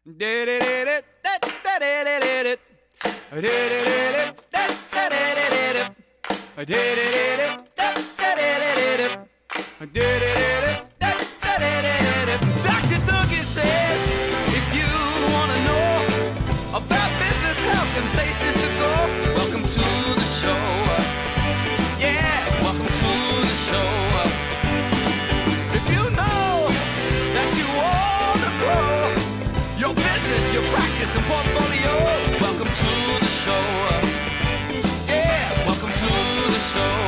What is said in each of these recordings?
Duncan says, if you want to know about business, health, and places to go, welcome to the show. Yeah, welcome to the show. If you know that you want to grow your business, your practice, and portfolio, welcome to the show. Yeah, welcome to the show.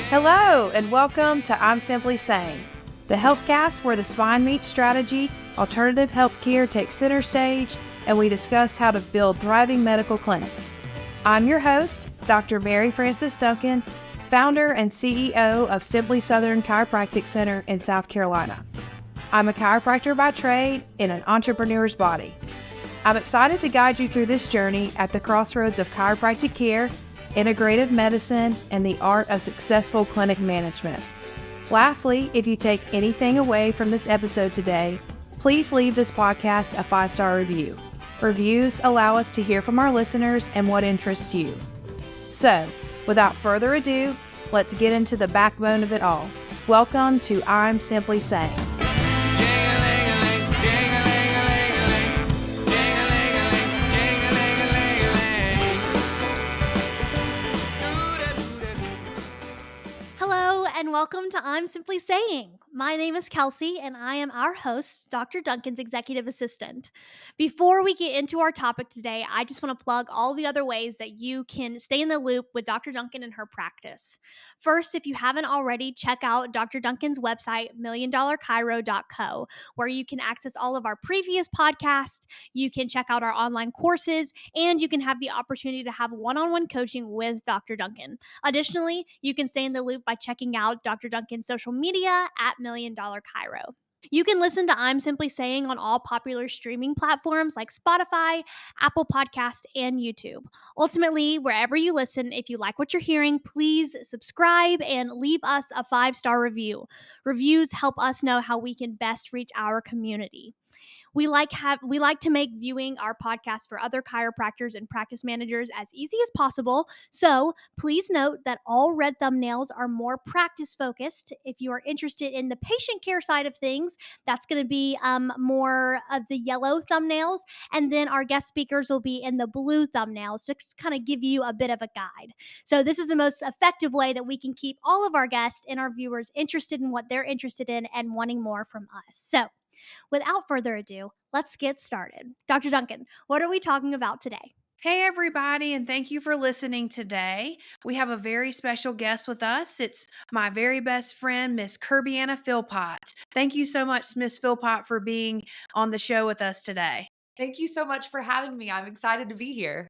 Hello, and welcome to I'm Simply Saying, the healthcast where the spine meets strategy, alternative healthcare takes center stage, and we discuss how to build thriving medical clinics. I'm your host, Dr. Mary Frances Duncan, founder and CEO of Simply Southern Chiropractic Center in South Carolina. I'm a chiropractor by trade in an entrepreneur's body. I'm excited to guide you through this journey at the crossroads of chiropractic care, integrative medicine, and the art of successful clinic management. Lastly, if you take anything away from this episode today, please leave this podcast a 5-star review. Reviews allow us to hear from our listeners and what interests you. So, without further ado, let's get into the backbone of it all. Welcome to I'm Simply Saying. Hello and welcome to I'm Simply Saying. My name is Kelsey and I am our host, Dr. Duncan's executive assistant. Before we get into our topic today, I just want to plug all the other ways that you can stay in the loop with Dr. Duncan and her practice. First, if you haven't already, check out Dr. Duncan's website, milliondollarchiro.co, where you can access all of our previous podcasts, you can check out our online courses, and you can have the opportunity to have one-on-one coaching with Dr. Duncan. Additionally, you can stay in the loop by checking out Dr. Duncan's social media at Million Dollar Chiro. You can listen to I'm Simply Saying on all popular streaming platforms like Spotify, Apple Podcast, and YouTube. Ultimately, wherever you listen, if you like what you're hearing, please subscribe and leave us a 5-star review. Reviews help us know how we can best reach our community. We like to make viewing our podcast for other chiropractors and practice managers as easy as possible. So please note that all red thumbnails are more practice focused. If you are interested in the patient care side of things, that's going to be more of the yellow thumbnails. And then our guest speakers will be in the blue thumbnails to kind of give you a bit of a guide. So this is the most effective way that we can keep all of our guests and our viewers interested in what they're interested in and wanting more from us. So without further ado, let's get started. Dr. Duncan, what are we talking about today? Hey, everybody, and thank you for listening today. We have a very special guest with us. It's my very best friend, Miss Kirby-Annah Philpot. Thank you so much, Miss Philpot, for being on the show with us today. Thank you so much for having me. I'm excited to be here.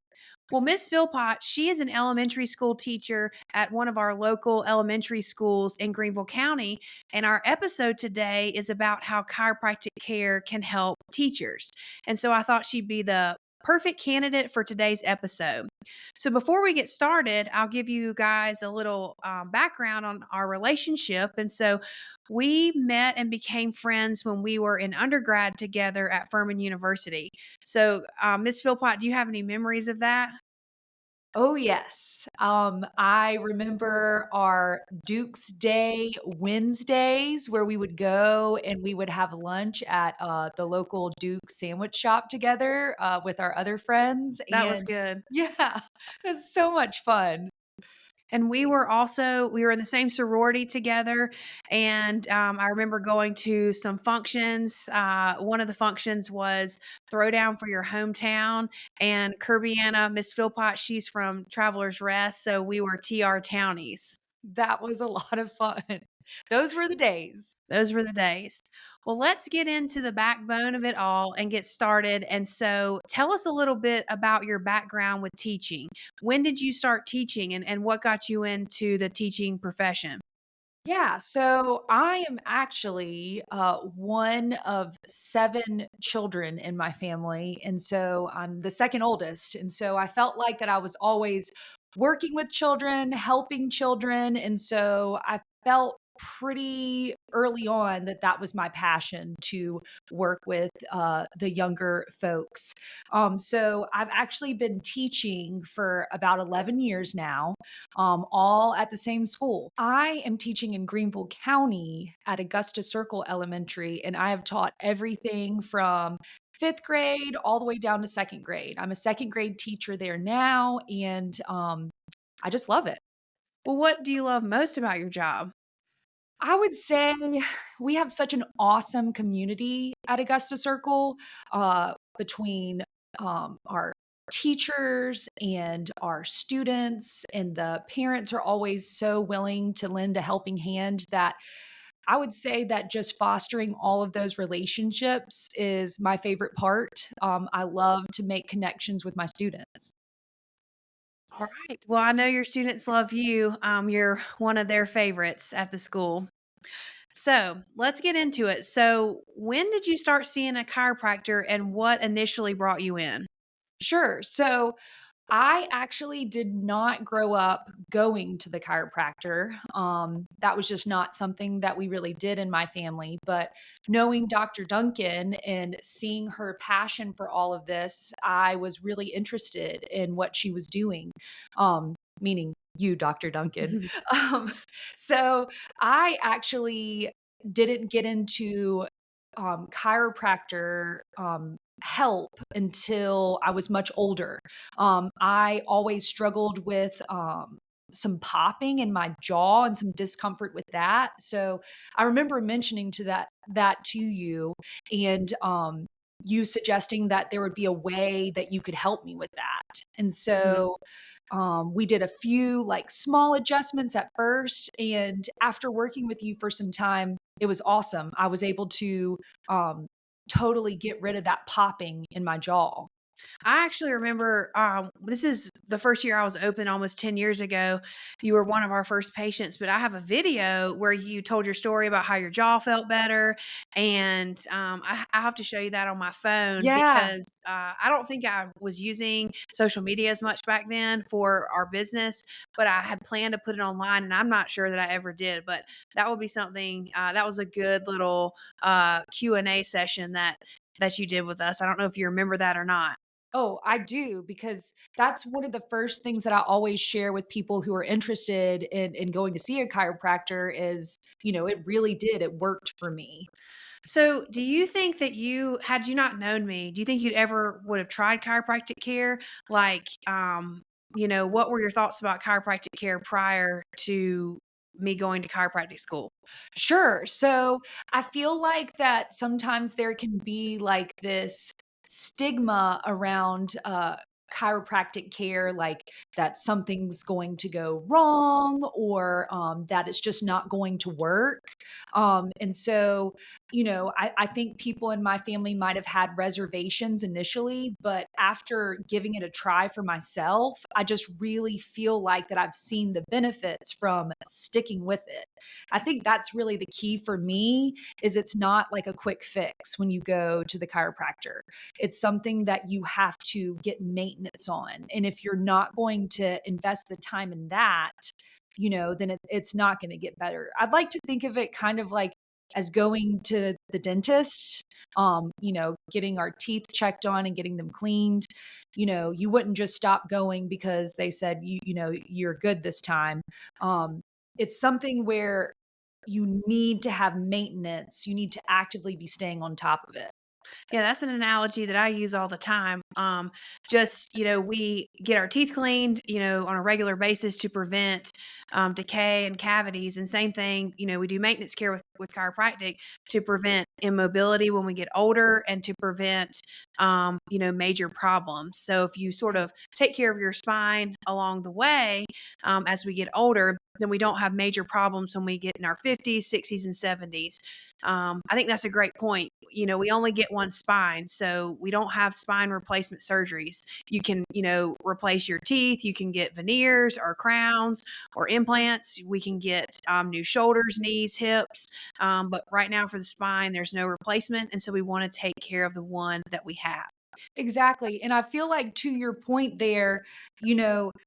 Well, Miss Philpot, she is an elementary school teacher at one of our local elementary schools in Greenville County. And our episode today is about how chiropractic care can help teachers. And so I thought she'd be the perfect candidate for today's episode. So before we get started, I'll give you guys a little background on our relationship. And so we met and became friends when we were in undergrad together at Furman University. So Miss Philpot, do you have any memories of that? Oh, yes. I remember our Duke's Day Wednesdays where we would go and we would have lunch at the local Duke sandwich shop together with our other friends. That was good. Yeah, it was so much fun. And we were in the same sorority together. And I remember going to some functions. One of the functions was Throwdown for Your Hometown. And Kirby-Annah, Miss Philpot, she's from Travelers Rest. So we were TR Townies. That was a lot of fun. Those were the days. Those were the days. Well, let's get into the backbone of it all and get started. And so tell us a little bit about your background with teaching. When did you start teaching and what got you into the teaching profession? Yeah, so I am actually one of 7 children in my family. And so I'm the second oldest. And so I felt like that I was always working with children, helping children. And so I felt pretty early on that that was my passion to work with the younger folks. So I've actually been teaching for about 11 years now, all at the same school. I am teaching in Greenville County at Augusta Circle Elementary, and I have taught everything from fifth grade all the way down to second grade. I'm a second grade teacher there now, and I just love it. Well, what do you love most about your job? I would say we have such an awesome community at Augusta Circle between our teachers and our students, and the parents are always so willing to lend a helping hand that I would say that just fostering all of those relationships is my favorite part. I love to make connections with my students. All right. Well, I know your students love you. You're one of their favorites at the school. So let's get into it. So, when did you start seeing a chiropractor and what initially brought you in? Sure. So I actually did not grow up going to the chiropractor. That was just not something that we really did in my family. But knowing Dr. Duncan and seeing her passion for all of this, I was really interested in what she was doing, meaning you, Dr. Duncan. Um, so I actually didn't get into chiropractor help until I was much older. I always struggled with some popping in my jaw and some discomfort with that. So I remember mentioning that to you, and you suggesting that there would be a way that you could help me with that. And Mhm. so we did a few like small adjustments at first, and after working with you for some time, it was awesome. I was able to um, totally get rid of that popping in my jaw. I actually remember this is the first year I was open almost 10 years ago. You were one of our first patients, but I have a video where you told your story about how your jaw felt better. And I have to show you that on my phone Yeah. because I don't think I was using social media as much back then for our business, but I had planned to put it online and I'm not sure that I ever did. But that would be something that was a good little Q&A session that you did with us. I don't know if you remember that or not. Oh, I do, because that's one of the first things that I always share with people who are interested in going to see a chiropractor is, it really did. It worked for me. So, do you think that had you not known me, do you think you'd ever would have tried chiropractic care? Like, what were your thoughts about chiropractic care prior to me going to chiropractic school? Sure. So I feel like that sometimes there can be like this stigma around chiropractic care, like that something's going to go wrong, or that it's just not going to work. And so, I think people in my family might have had reservations initially, but after giving it a try for myself, I just really feel like that I've seen the benefits from sticking with it. I think that's really the key for me, is it's not like a quick fix when you go to the chiropractor. It's something that you have to get maintenance on. And if you're not going to invest the time in that, then it's not going to get better. I'd like to think of it kind of like as going to the dentist, getting our teeth checked on and getting them cleaned. You wouldn't just stop going because they said, you're good this time. It's something where you need to have maintenance. You need to actively be staying on top of it. Yeah, that's an analogy that I use all the time. We get our teeth cleaned, on a regular basis to prevent decay and cavities. And same thing, we do maintenance care with chiropractic to prevent immobility when we get older and to prevent, major problems. So if you sort of take care of your spine along the way as we get older, then we don't have major problems when we get in our 50s, 60s, and 70s. I think that's a great point. We only get one spine, so we don't have spine replacement surgeries. You can, replace your teeth. You can get veneers or crowns or implants. We can get new shoulders, knees, hips. But right now for the spine, there's no replacement. And so we want to take care of the one that we have. Exactly. And I feel like to your point there,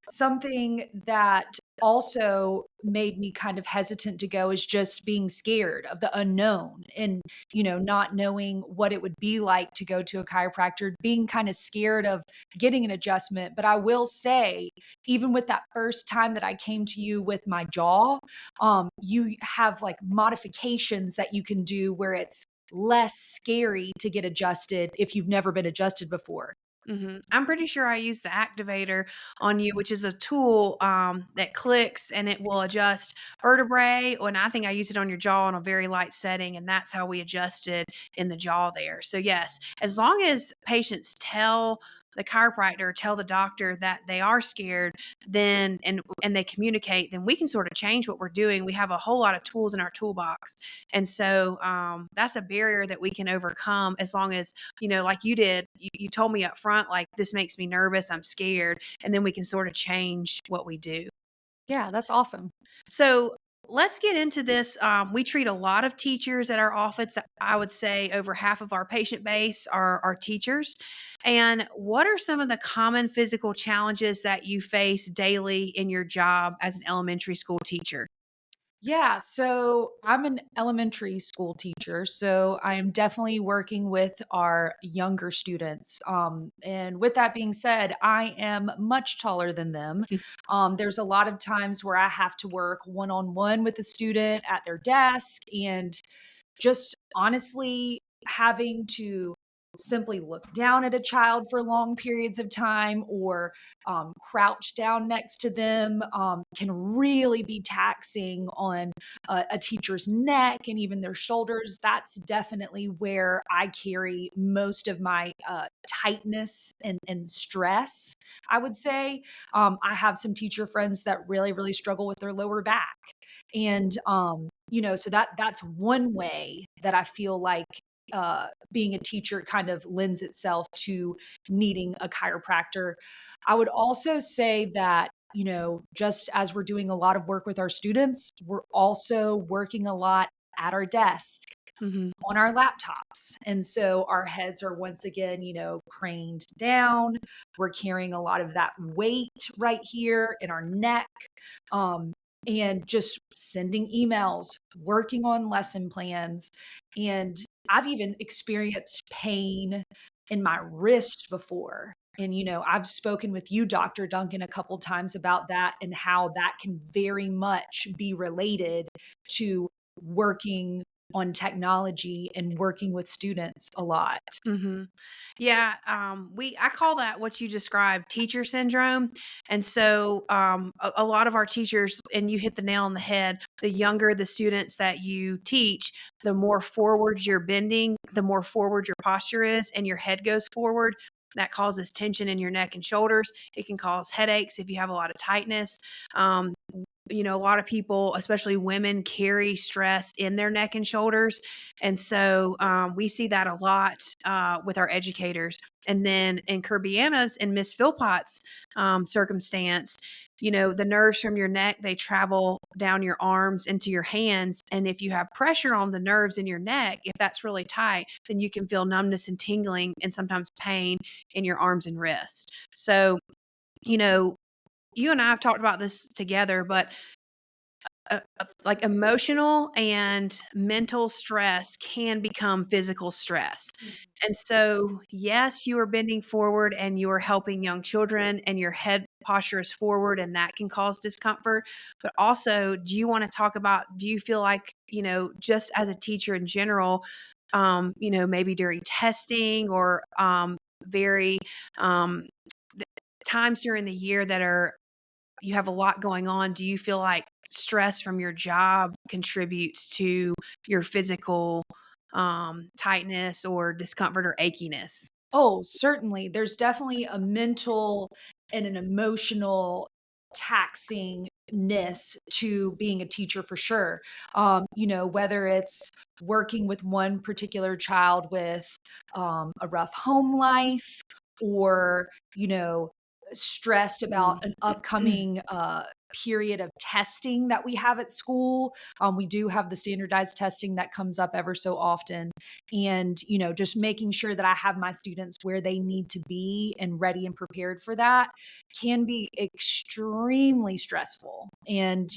something that also made me kind of hesitant to go is just being scared of the unknown and, not knowing what it would be like to go to a chiropractor, being kind of scared of getting an adjustment. But I will say, even with that first time that I came to you with my jaw, you have like modifications that you can do where it's less scary to get adjusted if you've never been adjusted before. I'm pretty sure I use the activator on you, which is a tool that clicks and it will adjust vertebrae. And I think I use it on your jaw on a very light setting, and that's how we adjusted in the jaw there. So yes, as long as patients tell the chiropractor, tell the doctor that they are scared, then and they communicate, then we can sort of change what we're doing. We have a whole lot of tools in our toolbox, and so that's a barrier that we can overcome as long as like you did, you told me up front, like, this makes me nervous, I'm scared, and then we can sort of change what we do. Yeah, that's awesome. So let's get into this. We treat a lot of teachers at our office. I would say over half of our patient base are teachers. And what are some of the common physical challenges that you face daily in your job as an elementary school teacher? Yeah, so I'm an elementary school teacher, so I am definitely working with our younger students. And with that being said, I am much taller than them. There's a lot of times where I have to work one on one with a student at their desk, and just honestly having to simply look down at a child for long periods of time or crouch down next to them can really be taxing on a teacher's neck and even their shoulders. That's definitely where I carry most of my tightness and stress, I would say. I have some teacher friends that really, really struggle with their lower back. And so that's one way that I feel like being a teacher kind of lends itself to needing a chiropractor. I would also say that, just as we're doing a lot of work with our students, we're also working a lot at our desk Hmm. on our laptops. And so our heads are once again, craned down. We're carrying a lot of that weight right here in our neck. Um, and just sending emails, working on lesson plans. And I've even experienced pain in my wrist before. And, I've spoken with you, Dr. Duncan, a couple times about that and how that can very much be related to working on technology and working with students a lot. Hmm. Yeah, I call that what you described teacher syndrome. And so a lot of our teachers, and you hit the nail on the head, the younger the students that you teach, the more forward you're bending, the more forward your posture is, and your head goes forward. That causes tension in your neck and shoulders. It can cause headaches if you have a lot of tightness. Um, a lot of people, especially women, carry stress in their neck and shoulders. And so we see that a lot with our educators. And then in Kirby-Annah's and Miss Philpot's circumstance, the nerves from your neck, they travel down your arms into your hands. And if you have pressure on the nerves in your neck, if that's really tight, then you can feel numbness and tingling and sometimes pain in your arms and wrists. So, you know, you and I have talked about this together, but like emotional and mental stress can become physical stress. And so, yes, you are bending forward and you are helping young children, and your head posture is forward, and that can cause discomfort. But also, do you want to talk about, do you feel like, just as a teacher in general, maybe during testing or very um, times during the year that are you have a lot going on, do you feel like stress from your job contributes to your physical tightness or discomfort or achiness? Oh, certainly. There's definitely a mental and an emotional taxingness to being a teacher for sure. Whether it's working with one particular child with a rough home life or, stressed about Mm. an upcoming period of testing that we have at school. We do have the standardized testing that comes up ever so often. And, just making sure that I have my students where they need to be and ready and prepared for that can be extremely stressful. And,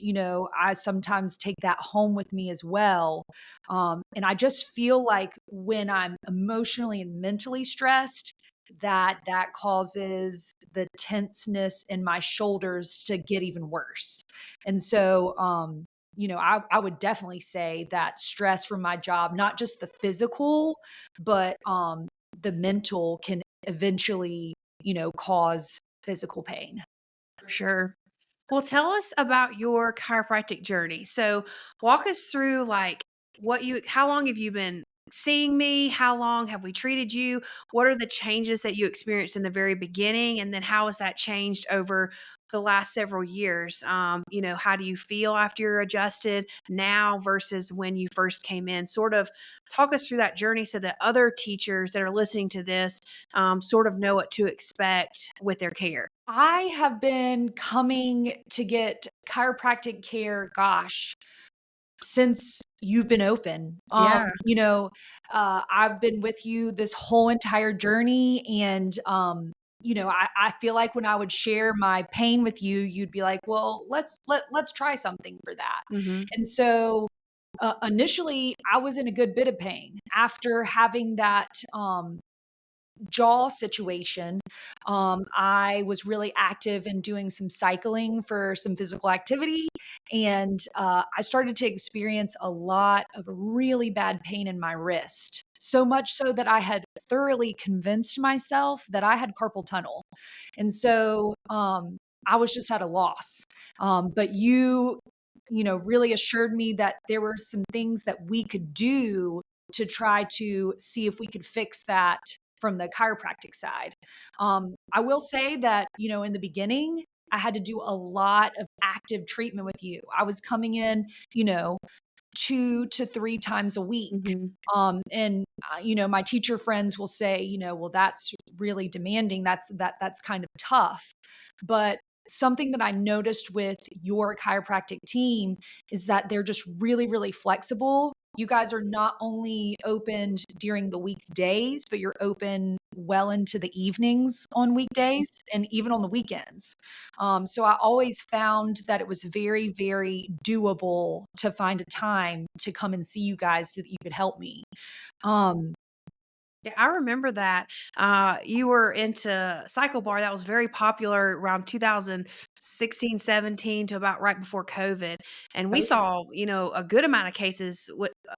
I sometimes take that home with me as well. And I just feel like when I'm emotionally and mentally stressed, that causes the tenseness in my shoulders to get even worse. And so, I would definitely say that stress from my job, not just the physical, but the mental can eventually, cause physical pain. For sure. Well, tell us about your chiropractic journey. So, walk us through how long have you been seeing me? How long have we treated you? What are the changes that you experienced in the very beginning? And then how has that changed over the last several years? How do you feel after you're adjusted now versus when you first came in? Sort of talk us through that journey so that other teachers that are listening to this sort of know what to expect with their care. I have been coming to get chiropractic care, gosh, since you've been open. Yeah. I've been with you this whole entire journey. And, I feel like when I would share my pain with you, you'd be like, well, let's try something for that. Mm-hmm. And so, initially I was in a good bit of pain after having that, jaw situation. I was really active in doing some cycling for some physical activity. And I started to experience a lot of really bad pain in my wrist. So much so that I had thoroughly convinced myself that I had carpal tunnel. And so I was just at a loss. But really assured me that there were some things that we could do to try to see if we could fix that from the chiropractic side. I will say that, in the beginning, I had to do a lot of active treatment with you. I was coming in, 2 to 3 times a week. My teacher friends will say, well, that's really demanding. That's kind of tough. But something that I noticed with your chiropractic team is that they're just really, really flexible. You guys are not only opened during the weekdays, but you're open well into the evenings on weekdays and even on the weekends. So I always found that it was very, very doable to find a time to come and see you guys so that you could help me. Yeah, I remember that. You were into Cycle Bar. That was very popular around 2016, 17 to about right before COVID. And we saw, a good amount of cases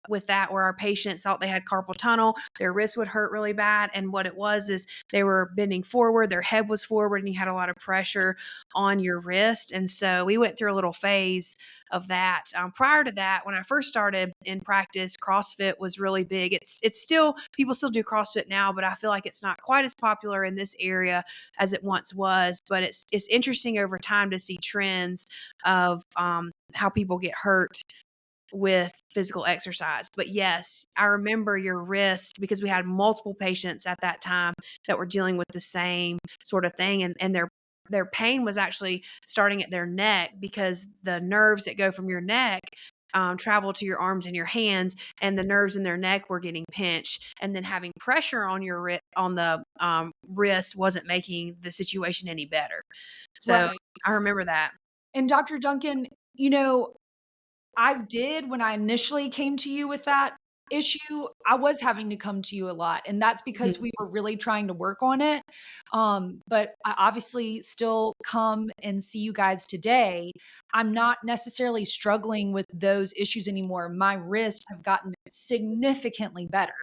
with that where our patients thought they had carpal tunnel, their wrist would hurt really bad. And what it was is they were bending forward, their head was forward, and you had a lot of pressure on your wrist. And so we went through a little phase of that. Prior to that, when I first started in practice, CrossFit was really big. It's still, people still do CrossFit now, but I feel like it's not quite as popular in this area as it once was. But it's interesting over time to see trends of how people get hurt with physical exercise. But yes, I remember your wrist because we had multiple patients at that time that were dealing with the same sort of thing, and their pain was actually starting at their neck because the nerves that go from your neck travel to your arms and your hands, and the nerves in their neck were getting pinched, and then having pressure on your on the wrist wasn't making the situation any better. So Right. I remember that. And Dr. Duncan, I did when I initially came to you with that issue, I was having to come to you a lot. And that's because we were really trying to work on it. But I obviously still come and see you guys today. I'm not necessarily struggling with those issues anymore. My wrists have gotten significantly better.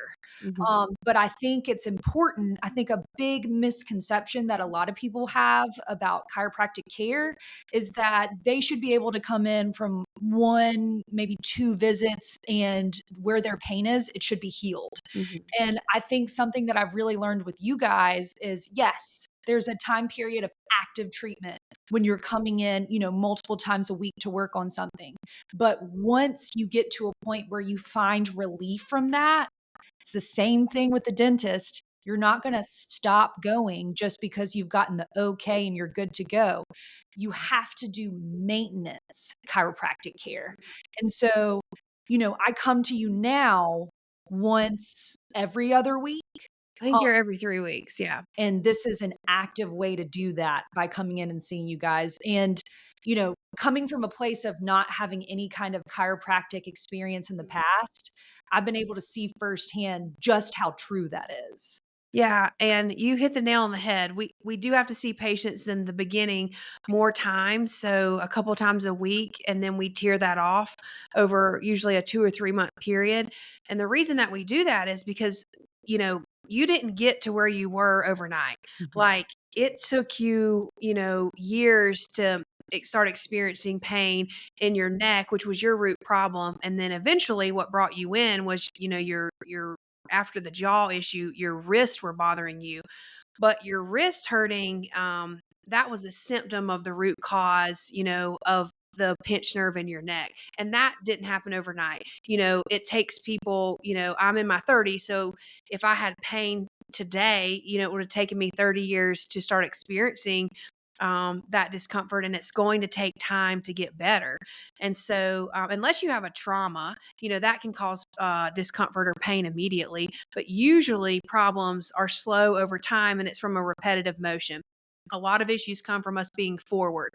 But I think it's important. I think a big misconception that a lot of people have about chiropractic care is that they should be able to come in from 1, maybe 2 visits, and where their pain is, it should be healed. And I think something that I've really learned with you guys is, yes, there's a time period of active treatment when you're coming in, multiple times a week to work on something. But once you get to a point where you find relief from that, it's the same thing with the dentist. You're not going to stop going just because you've gotten the okay and you're good to go. You have to do maintenance chiropractic care. And so, I come to you now once every other week. I think you're every 3 weeks. Yeah. And this is an active way to do that by coming in and seeing you guys. And, coming from a place of not having any kind of chiropractic experience in the past, I've been able to see firsthand just how true that is. Yeah, and you hit the nail on the head. We do have to see patients in the beginning more times, so a couple times a week, and then we tier that off over usually a 2 or 3 month period. And the reason that we do that is because, you didn't get to where you were overnight. Mhm. Like it took you, years to start experiencing pain in your neck, which was your root problem, and then eventually what brought you in was, your after the jaw issue, your wrists were bothering you, but your wrist hurting, that was a symptom of the root cause, of the pinched nerve in your neck. And that didn't happen overnight. It takes people, I'm in my 30s. So if I had pain today, it would have taken me 30 years to start experiencing that discomfort, and it's going to take time to get better. And so, unless you have a trauma, that can cause discomfort or pain immediately. But usually, problems are slow over time, and it's from a repetitive motion. A lot of issues come from us being forward.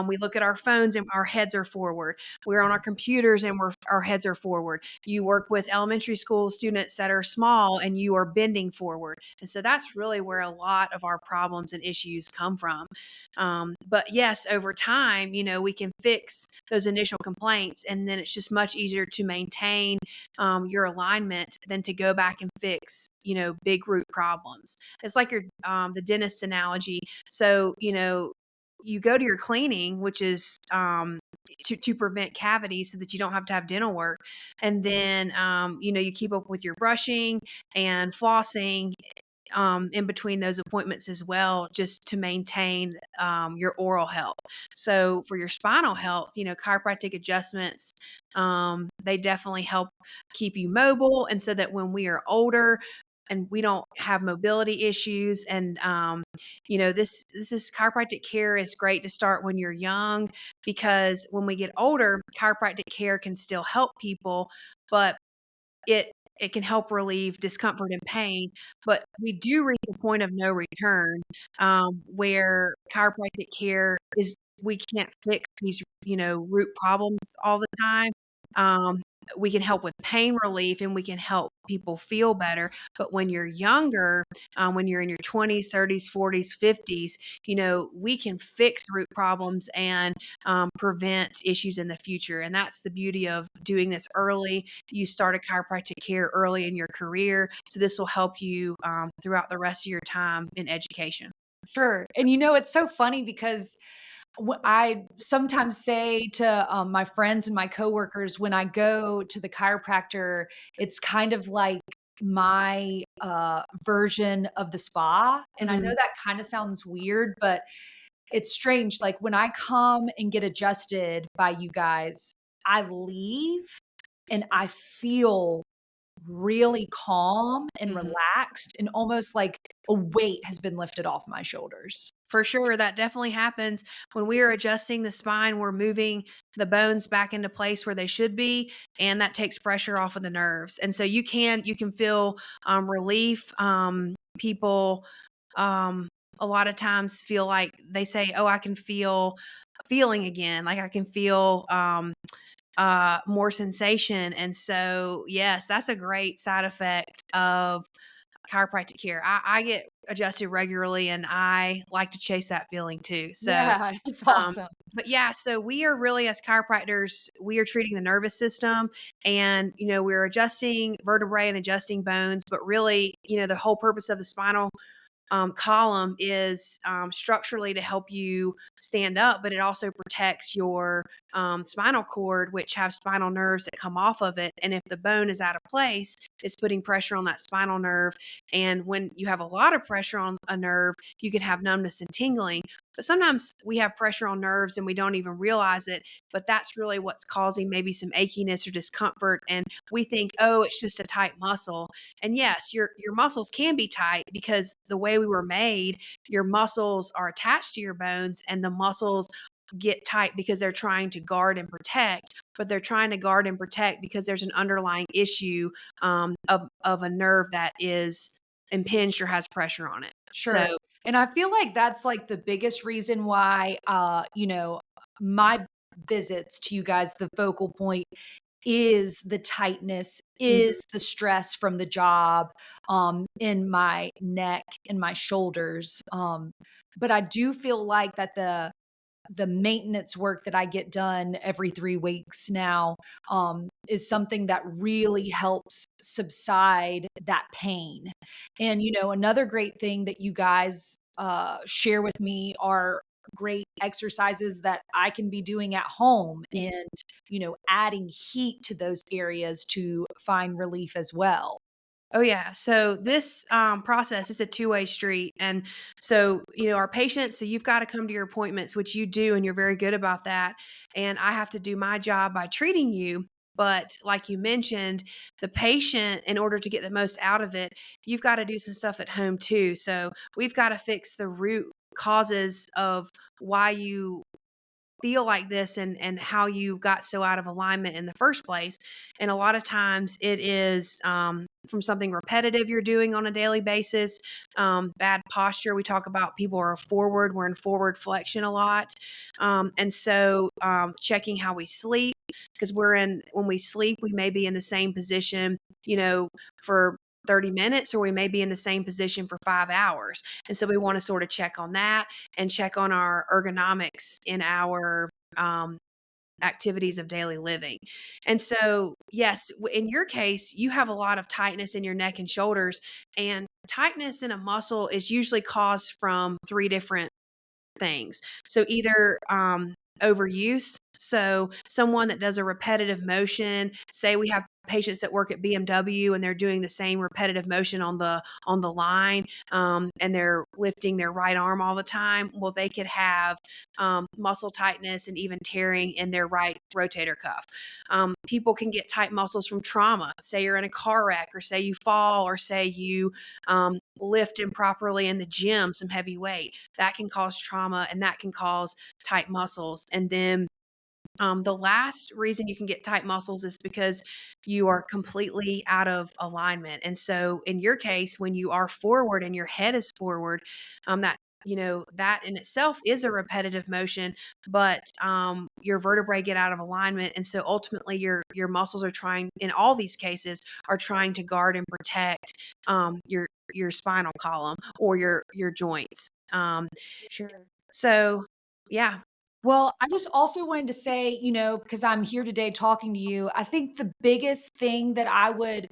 We look at our phones and our heads are forward. We're on our computers and our heads are forward. You work with elementary school students that are small and you are bending forward. And so that's really where a lot of our problems and issues come from. But yes, over time, we can fix those initial complaints, and then it's just much easier to maintain your alignment than to go back and fix, big root problems. It's like the dentist analogy. So, you go to your cleaning, which is to prevent cavities so that you don't have to have dental work. And then, you keep up with your brushing and flossing in between those appointments as well, just to maintain your oral health. So for your spinal health, chiropractic adjustments, they definitely help keep you mobile. And so that when we are older, and we don't have mobility issues, and this is chiropractic care is great to start when you're young, because when we get older, chiropractic care can still help people, but it can help relieve discomfort and pain. But we do reach a point of no return, where chiropractic care is, we can't fix these, root problems all the time. Um, we can help with pain relief and we can help people feel better. But when you're younger, when you're in your 20s, 30s, 40s, 50s, we can fix root problems and prevent issues in the future. And that's the beauty of doing this early. You start a chiropractic care early in your career. So this will help you throughout the rest of your time in education. Sure. And it's so funny because I sometimes say to my friends and my coworkers, when I go to the chiropractor, it's kind of like my version of the spa. And I know that kind of sounds weird, but it's strange. Like when I come and get adjusted by you guys, I leave and I feel really calm and relaxed, and almost like a weight has been lifted off my shoulders. For sure, that definitely happens when we are adjusting the spine. We're moving the bones back into place where they should be, and that takes pressure off of the nerves. And so you can feel relief. People a lot of times feel like they say, "Oh, I can feel feeling again. Like I can feel more sensation." And so, yes, that's a great side effect of chiropractic care. I get adjusted regularly and I like to chase that feeling too. So, Yeah, it's um, awesome. but yeah, so we are really, as chiropractors, we are treating the nervous system, and, we're adjusting vertebrae and adjusting bones, but really, the whole purpose of the spinal column is structurally to help you stand up, but it also protects your spinal cord, which have spinal nerves that come off of it. And if the bone is out of place, it's putting pressure on that spinal nerve. And when you have a lot of pressure on a nerve, you can have numbness and tingling. But sometimes we have pressure on nerves and we don't even realize it, but that's really what's causing maybe some achiness or discomfort. And we think, oh, it's just a tight muscle. And yes, your muscles can be tight because the way we were made, your muscles are attached to your bones, and the muscles get tight because they're trying to guard and protect, but they're trying to guard and protect because there's an underlying issue of a nerve that is impinged or has pressure on it. Sure. So And I feel like that's like the biggest reason why, my visits to you guys, the focal point is the tightness, is the stress from the job, in my neck and my shoulders. But I do feel like that the maintenance work that I get done every 3 weeks now, is something that really helps subside that pain. And, another great thing that you guys share with me are great exercises that I can be doing at home and, adding heat to those areas to find relief as well. oh yeah. So this process is a two-way street, and so our patients. So you've got to come to your appointments, which you do, and you're very good about that. And I have to do my job by treating you. But like you mentioned, the patient, in order to get the most out of it, you've got to do some stuff at home too. So we've got to fix the root causes of why you feel like this and how you got so out of alignment in the first place. And a lot of times it is from something repetitive you're doing on a daily basis, bad posture. We talk about people are forward, we're in forward flexion a lot. And so checking how we sleep, because when we sleep, we may be in the same position, for 30 minutes, or we may be in the same position for 5 hours. And so we want to sort of check on that and check on our ergonomics in our activities of daily living. And so, yes, in your case, you have a lot of tightness in your neck and shoulders, and tightness in a muscle is usually caused from three different things. So either overuse. So someone that does a repetitive motion, say we have patients that work at BMW and they're doing the same repetitive motion on the line, and they're lifting their right arm all the time. Well, they could have muscle tightness and even tearing in their right rotator cuff. People can get tight muscles from trauma. Say you're in a car wreck, or say you fall, or say you lift improperly in the gym, some heavy weight. That can cause trauma, and that can cause tight muscles. And then the last reason you can get tight muscles is because you are completely out of alignment. And so in your case, when you are forward and your head is forward, that that in itself is a repetitive motion, but your vertebrae get out of alignment, and so ultimately your muscles are trying, in all these cases, are trying to guard and protect your spinal column or your joints. Sure. So yeah. Well, I just also wanted to say, because I'm here today talking to you, I think the biggest thing that I would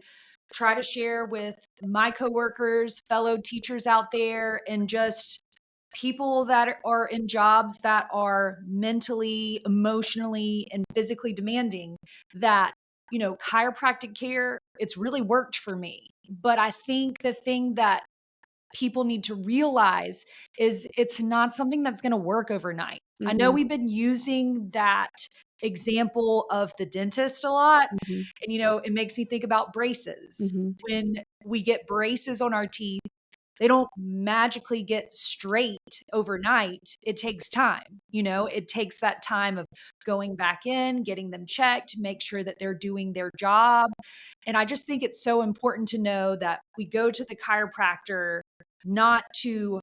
try to share with my coworkers, fellow teachers out there, and just people that are in jobs that are mentally, emotionally, and physically demanding, that, chiropractic care, it's really worked for me. But I think the thing that people need to realize is it's not something that's going to work overnight. I know Mhm, we've been using that example of the dentist a lot. mhm, And, it makes me think about braces. mhm. When we get braces on our teeth, they don't magically get straight overnight. It takes time. It takes that time of going back in, getting them checked, make sure that they're doing their job. And I just think it's so important to know that we go to the chiropractor not to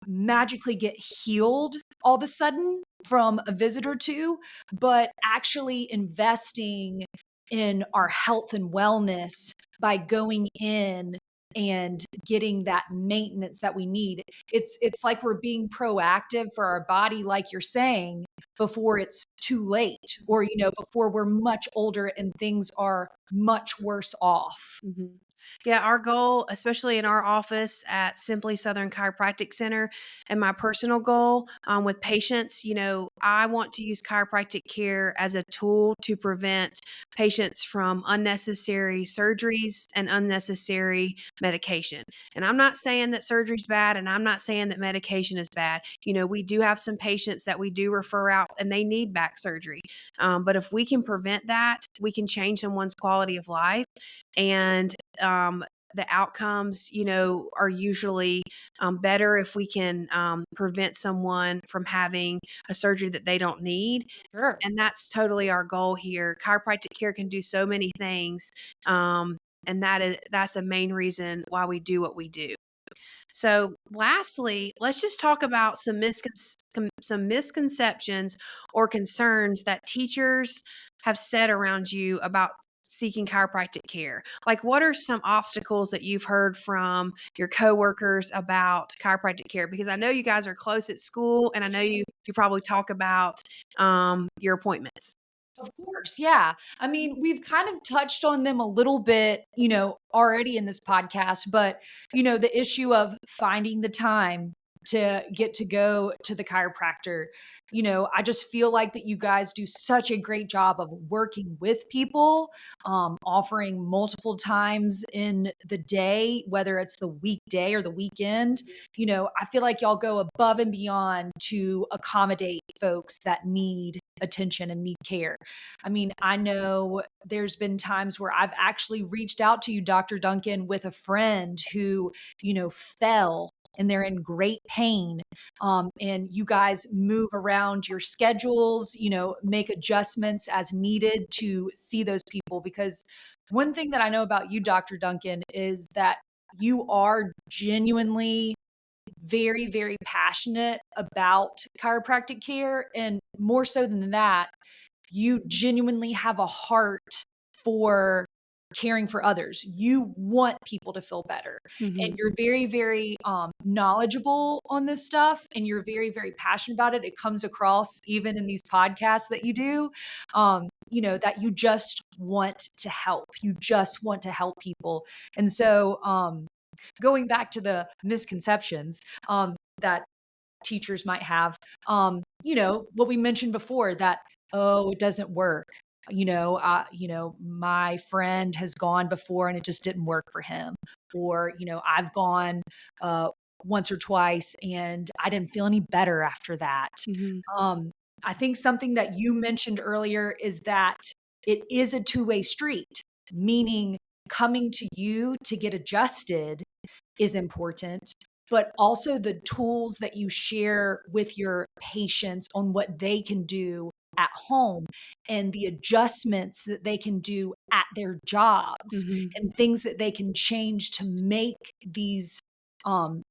magically get healed all of a sudden from a visit or two, but actually investing in our health and wellness by going in and getting that maintenance that we need. It's like we're being proactive for our body, like you're saying, before it's too late, or before we're much older and things are much worse off. Mhm. Yeah, our goal, especially in our office at Simply Southern Chiropractic Center, and my personal goal with patients, I want to use chiropractic care as a tool to prevent patients from unnecessary surgeries and unnecessary medication. And I'm not saying that surgery is bad, and I'm not saying that medication is bad. We do have some patients that we do refer out and they need back surgery. But if we can prevent that, we can change someone's quality of life. And the outcomes, are usually better if we can prevent someone from having a surgery that they don't need. Sure. And that's totally our goal here. Chiropractic care can do so many things. And that's a main reason why we do what we do. So lastly, let's just talk about some misconceptions or concerns that teachers have said around you about seeking chiropractic care. Like, what are some obstacles that you've heard from your coworkers about chiropractic care? Because I know you guys are close at school, and I know you probably talk about your appointments. Of course, yeah. I mean, we've kind of touched on them a little bit, already in this podcast, but, the issue of finding the time to get to go to the chiropractor. I just feel like that you guys do such a great job of working with people, offering multiple times in the day, whether it's the weekday or the weekend. I feel like y'all go above and beyond to accommodate folks that need attention and need care. I mean, I know there's been times where I've actually reached out to you, Dr. Duncan, with a friend who, fell and they're in great pain. And you guys move around your schedules, make adjustments as needed to see those people. Because one thing that I know about you, Dr. Duncan, is that you are genuinely very, very passionate about chiropractic care. And more so than that, you genuinely have a heart for caring for others. You want people to feel better. And you're very, very knowledgeable on this stuff, and you're very, very passionate about it. It comes across even in these podcasts that you do, that you just want to help. You just want to help people. And so going back to the misconceptions that teachers might have, what we mentioned before, that, oh, it doesn't work. My friend has gone before and it just didn't work for him. Or, I've gone once or twice and I didn't feel any better after that. I think something that you mentioned earlier is that it is a two-way street, meaning coming to you to get adjusted is important, but also the tools that you share with your patients on what they can do at home and the adjustments that they can do at their jobs and things that they can change to make these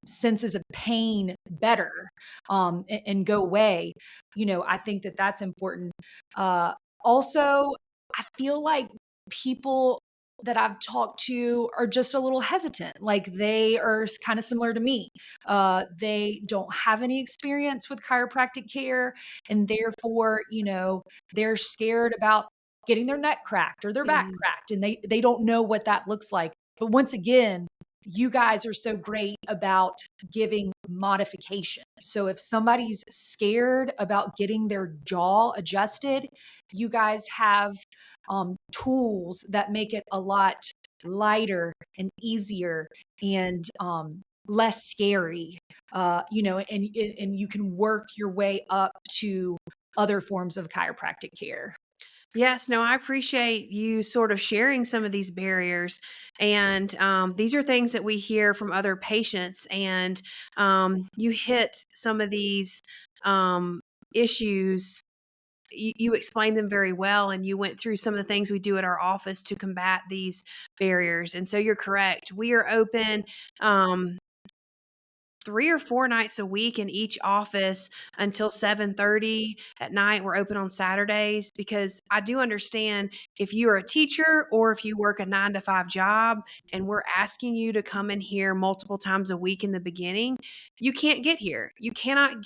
senses of pain better and go away. I think that that's important. Also, I feel like people that I've talked to are just a little hesitant. Like, they are kind of similar to me. They don't have any experience with chiropractic care, and therefore, they're scared about getting their neck cracked or their back cracked, and they don't know what that looks like. But once again, you guys are so great about giving modification. So if somebody's scared about getting their jaw adjusted, you guys have tools that make it a lot lighter and easier and less scary, and you can work your way up to other forms of chiropractic care. Yes, no, I appreciate you sort of sharing some of these barriers. And these are things that we hear from other patients. And you hit some of these issues. You explained them very well, and you went through some of the things we do at our office to combat these barriers. And so you're correct. We are open 3 or 4 nights a week in each office until 7:30 at night. We're open on Saturdays because I do understand if you are a teacher or if you work a 9 to 5 job and we're asking you to come in here multiple times a week in the beginning, you can't get here. You can't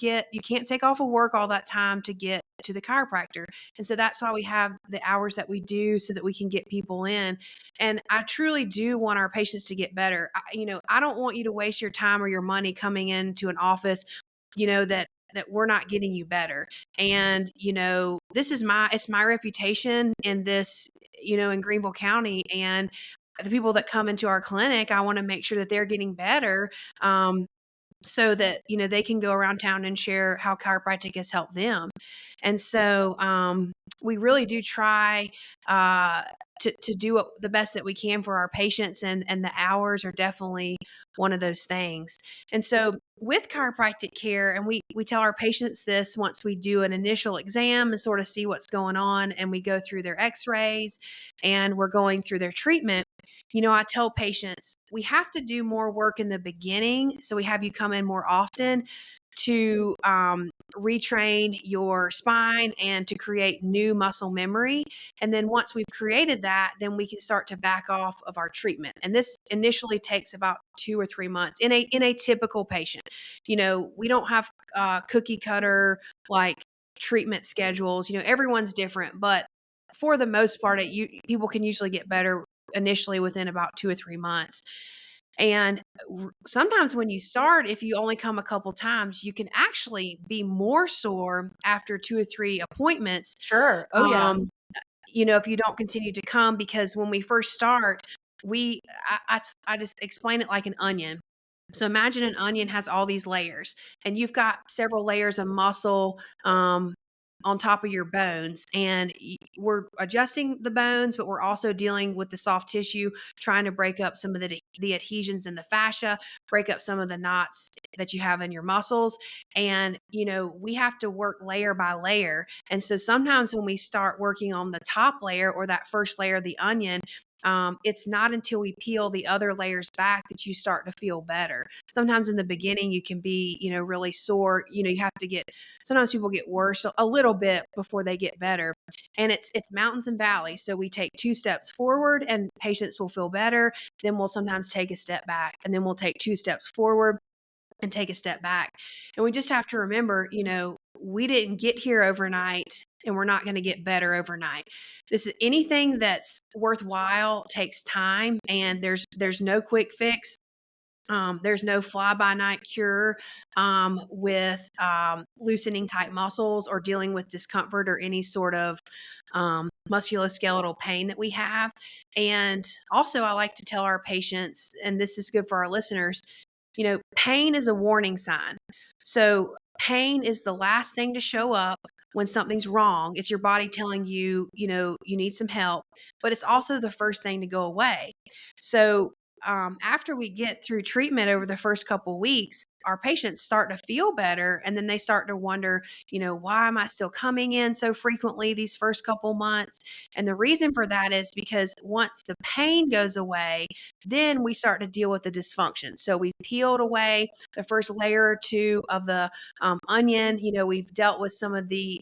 take off of work all that time to get to the chiropractor. And so that's why we have the hours that we do, so that we can get people in. And I truly do want our patients to get better. I don't want you to waste your time or your money coming into an office, that that we're not getting you better. And, it's my reputation in this, in Greenville County, and the people that come into our clinic, I want to make sure that they're getting better. So that they can go around town and share how chiropractic has helped them. And so we really do try to do the best that we can for our patients, and the hours are definitely one of those things. And so with chiropractic care, and we tell our patients this once we do an initial exam and sort of see what's going on, and we go through their x-rays and we're going through their treatment. I tell patients we have to do more work in the beginning. So we have you come in more often to retrain your spine and to create new muscle memory. And then once we've created that, then we can start to back off of our treatment. And this initially takes about 2 or 3 months in a typical patient. We don't have cookie cutter like treatment schedules. Everyone's different, but for the most part, people can usually get better initially within about 2 or 3 months. And sometimes when you start, if you only come a couple times, you can actually be more sore after 2 or 3 appointments. Sure. Oh, yeah. If you don't continue to come, because when we first start, I just explain it like an onion. So imagine an onion has all these layers, and you've got several layers of muscle on top of your bones, and we're adjusting the bones, but we're also dealing with the soft tissue, trying to break up some of the adhesions in the fascia, break up some of the knots that you have in your muscles. And, we have to work layer by layer. And so sometimes when we start working on the top layer or that first layer of the onion, it's not until we peel the other layers back that you start to feel better. Sometimes in the beginning, you can be, really sore. Sometimes people get worse a little bit before they get better. And it's mountains and valleys. So we take 2 steps forward and patients will feel better. Then we'll sometimes take a step back, and then we'll take 2 steps forward and take a step back. And we just have to remember, we didn't get here overnight, and we're not going to get better overnight. This is anything that's worthwhile takes time, and there's no quick fix. There's no fly-by-night cure with loosening tight muscles or dealing with discomfort or any sort of musculoskeletal pain that we have. And also, I like to tell our patients, and this is good for our listeners, pain is a warning sign. So pain is the last thing to show up when something's wrong. It's your body telling you, you need some help, but it's also the first thing to go away. So after we get through treatment over the first couple weeks, our patients start to feel better, and then they start to wonder, why am I still coming in so frequently these first couple months? And the reason for that is because once the pain goes away, then we start to deal with the dysfunction. So we peeled away the first layer or 2 of the onion. We've dealt with some of the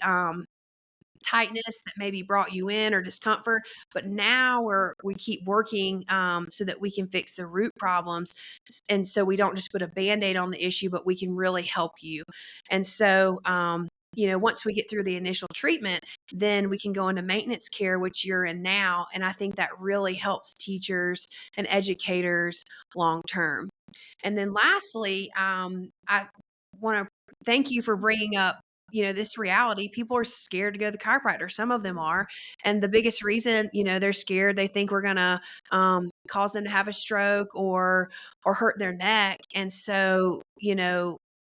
tightness that maybe brought you in or discomfort, but now we keep working so that we can fix the root problems. And so we don't just put a Band-Aid on the issue, but we can really help you. And so once we get through the initial treatment, then we can go into maintenance care, which you're in now. And I think that really helps teachers and educators long term. And then lastly, I want to thank you for bringing up this reality. People are scared to go to the chiropractor. Some of them are. And the biggest reason, they're scared, they think we're going to cause them to have a stroke or hurt their neck. And so,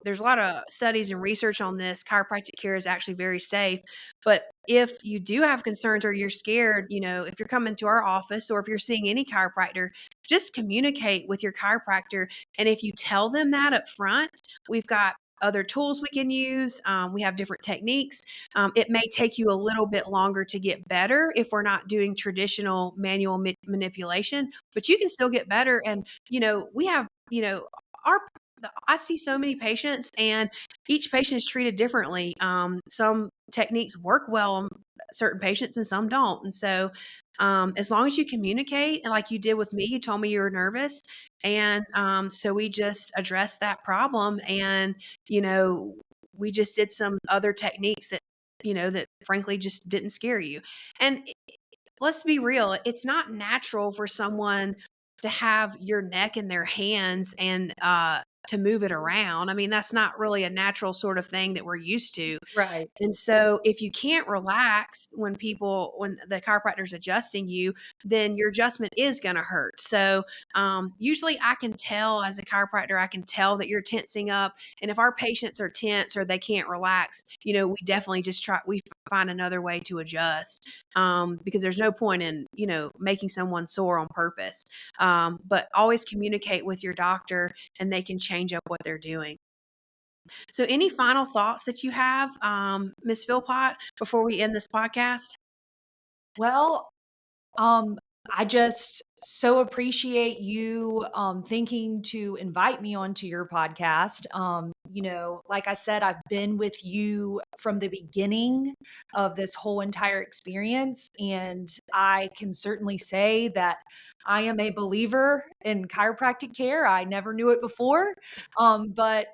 there's a lot of studies and research on this. Chiropractic care is actually very safe. But if you do have concerns or you're scared, if you're coming to our office or if you're seeing any chiropractor, just communicate with your chiropractor. And if you tell them that up front, we've got other tools we can use. We have different techniques. It may take you a little bit longer to get better if we're not doing traditional manual manipulation, but you can still get better. And, we have, I see so many patients, and each patient is treated differently. Some techniques work well on certain patients and some don't. And so as long as you communicate, and like you did with me, you told me you were nervous. And so we just addressed that problem, and, we just did some other techniques that, that frankly just didn't scare you. And let's be real, it's not natural for someone to have your neck in their hands and move it around. I mean, that's not really a natural sort of thing that we're used to. Right. And so if you can't relax when the chiropractor's adjusting you, then your adjustment is going to hurt. So usually I can tell as a chiropractor, I can tell that you're tensing up. And if our patients are tense or they can't relax, we definitely we find another way to adjust, because there's no point in, making someone sore on purpose. But always communicate with your doctor and they can change up what they're doing. So any final thoughts that you have, Ms. Philpot, before we end this podcast? Well, I just so appreciate you thinking to invite me onto your podcast. Like I said, I've been with you from the beginning of this whole entire experience, and I can certainly say that I am a believer in chiropractic care. I never knew it before, but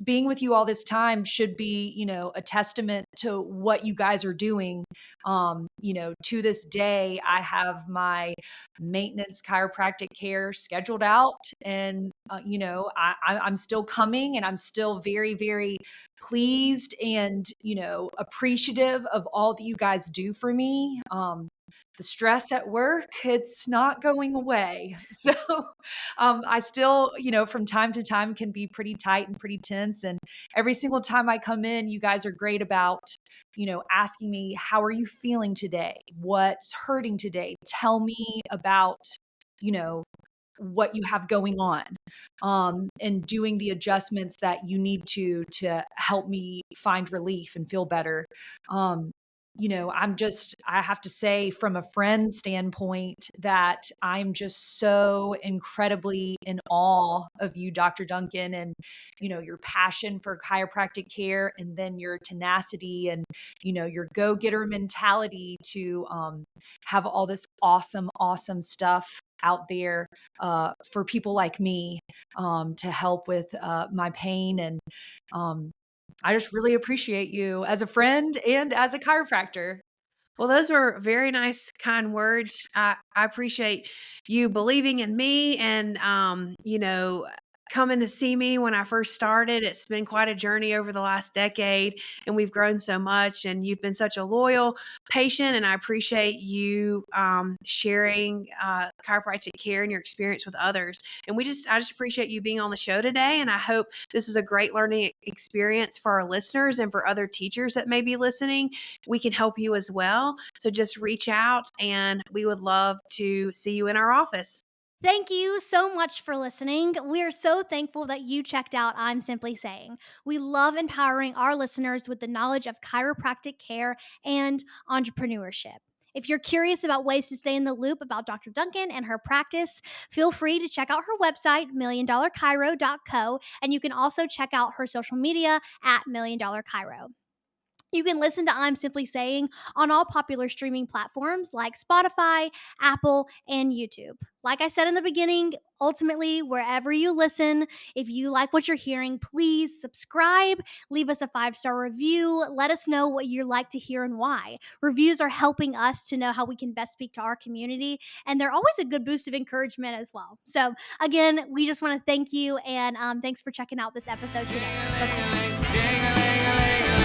being with you all this time should be, a testament to what you guys are doing. To this day, I have my maintenance chiropractic care scheduled out, and I'm still coming, and I'm still very, very pleased and appreciative of all that you guys do for me. The stress at work, it's not going away. So I still, from time to time can be pretty tight and pretty tense. And every single time I come in, you guys are great about, asking me, how are you feeling today? What's hurting today? Tell me about, what you have going on, and doing the adjustments that you need to help me find relief and feel better. I have to say from a friend standpoint that I'm just so incredibly in awe of you, Dr. Duncan, and, your passion for chiropractic care, and then your tenacity and, your go-getter mentality to have all this awesome, awesome stuff out there for people like me to help with my pain. And I just really appreciate you as a friend and as a chiropractor. Well, those were very nice, kind words. I appreciate you believing in me and, coming to see me when I first started. It's been quite a journey over the last decade, and we've grown so much, and you've been such a loyal patient, and I appreciate you sharing chiropractic care and your experience with others. And I just appreciate you being on the show today, and I hope this is a great learning experience for our listeners and for other teachers that may be listening. We can help you as well. So just reach out, and we would love to see you in our office. Thank you so much for listening. We are so thankful that you checked out I'm Simply Saying. We love empowering our listeners with the knowledge of chiropractic care and entrepreneurship. If you're curious about ways to stay in the loop about Dr. Duncan and her practice, feel free to check out her website, milliondollarchiro.co, and you can also check out her social media at milliondollarchiro. You can listen to I'm Simply Saying on all popular streaming platforms like Spotify, Apple, and YouTube. Like I said in the beginning, ultimately, wherever you listen, if you like what you're hearing, please subscribe, leave us a 5-star review, let us know what you'd like to hear and why. Reviews are helping us to know how we can best speak to our community, and they're always a good boost of encouragement as well. So again, we just want to thank you, and thanks for checking out this episode today. Bye-bye.